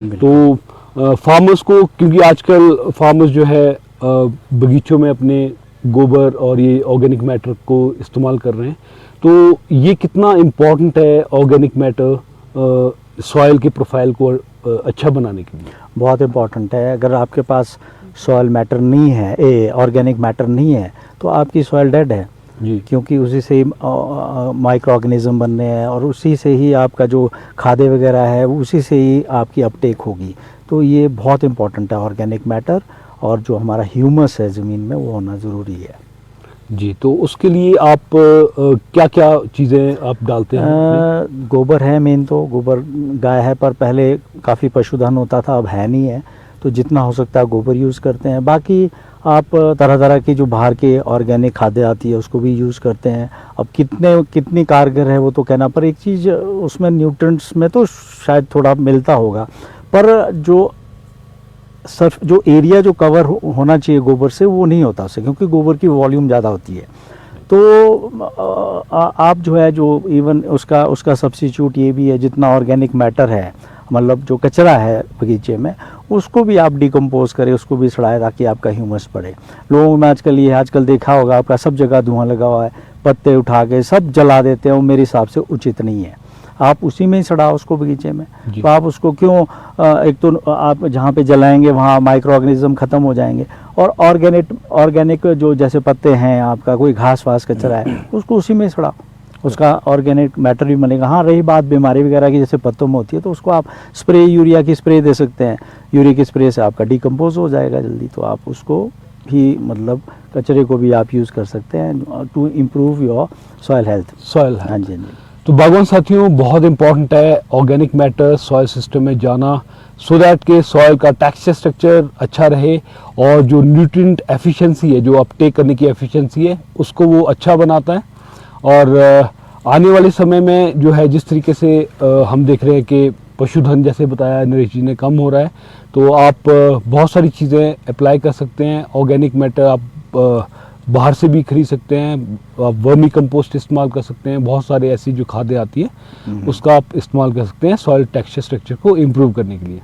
तो फार्मर्स को, क्योंकि आजकल फार्मर्स जो है बगीचों में अपने गोबर और ये ऑर्गेनिक मैटर को इस्तेमाल कर रहे हैं, तो ये कितना इम्पोर्टेंट है ऑर्गेनिक मैटर सॉइल के प्रोफाइल को अच्छा बनाने के लिए? बहुत इम्पॉर्टेंट है। अगर आपके पास सॉइल मैटर नहीं है, ऑर्गेनिक मैटर नहीं है, तो आपकी सॉइल डेड है जी। क्योंकि उसी से ही माइक्रो ऑर्गेनिज्म बनने हैं और उसी से ही आपका जो खादे वगैरह है उसी से ही आपकी अपटेक होगी। तो ये बहुत इम्पॉर्टेंट है ऑर्गेनिक मैटर, और जो हमारा ह्यूमस है ज़मीन में वो होना ज़रूरी है जी। तो उसके लिए आप क्या क्या चीज़ें आप डालते हैं? गोबर है मेन, तो गोबर गाय है, पर पहले काफ़ी पशुधन होता था, अब है नहीं है, तो जितना हो सकता है गोबर यूज़ करते हैं। बाकी आप तरह तरह की जो बाहर के ऑर्गेनिक खाद्य आती है उसको भी यूज़ करते हैं। अब कितनी कारगर है वो तो कहना, पर एक चीज़ उसमें न्यूट्रिएंट्स में तो शायद थोड़ा मिलता होगा, पर जो एरिया जो कवर होना चाहिए गोबर से वो नहीं होता उससे, क्योंकि गोबर की वॉल्यूम ज़्यादा होती है। तो आप जो है जो इवन उसका सब्स्टिट्यूट ये भी है, जितना ऑर्गेनिक मैटर है, मतलब जो कचरा है बगीचे में, उसको भी आप डिकम्पोज करें, उसको भी सड़ाएं ताकि आपका ह्यूमस बढ़े। लोगों में आजकल देखा होगा आपका, सब जगह धुआं लगा हुआ है, पत्ते उठा के सब जला देते हैं, वो मेरे हिसाब से उचित नहीं है। आप उसी में ही सड़ाओ उसको बगीचे में, तो आप उसको क्यों एक तो आप जहाँ पे जलाएंगे वहाँ माइक्रो ऑर्गेनिज्म ख़त्म हो जाएंगे, और ऑर्गेनिक जो जैसे पत्ते हैं, आपका कोई घास वास कचरा है, उसको उसी में सड़ाओ, उसका ऑर्गेनिक मैटर भी बनेगा। हाँ, रही बात बीमारी वगैरह की, जैसे पत्तों में होती है, तो उसको आप स्प्रे, यूरिया की स्प्रे दे सकते हैं। यूरिक स्प्रे से आपका डिकम्पोज हो जाएगा जल्दी, तो आप उसको भी, मतलब कचरे को भी आप यूज़ कर सकते हैं to improve your soil health. हाँ जी। तो बागवान साथियों, बहुत इंपॉर्टेंट है ऑर्गेनिक मैटर सॉइल सिस्टम में जाना, सो दैट के सॉइल का टेक्सचर स्ट्रक्चर अच्छा रहे और जो न्यूट्रिएंट एफिशिएंसी है, जो अपटेक करने की एफिशिएंसी है, उसको वो अच्छा बनाता है। और आने वाले समय में जो है, जिस तरीके से हम देख रहे हैं कि पशुधन, जैसे बताया नरेश जी ने, कम हो रहा है, तो आप बहुत सारी चीज़ें अप्लाई कर सकते हैं। ऑर्गेनिक मैटर आप बाहर से भी खरीद सकते हैं, आप वर्मी कंपोस्ट इस्तेमाल कर सकते हैं, बहुत सारे ऐसी जो खादें आती है उसका आप इस्तेमाल कर सकते हैं सॉइल टेक्सचर स्ट्रक्चर को इम्प्रूव करने के लिए।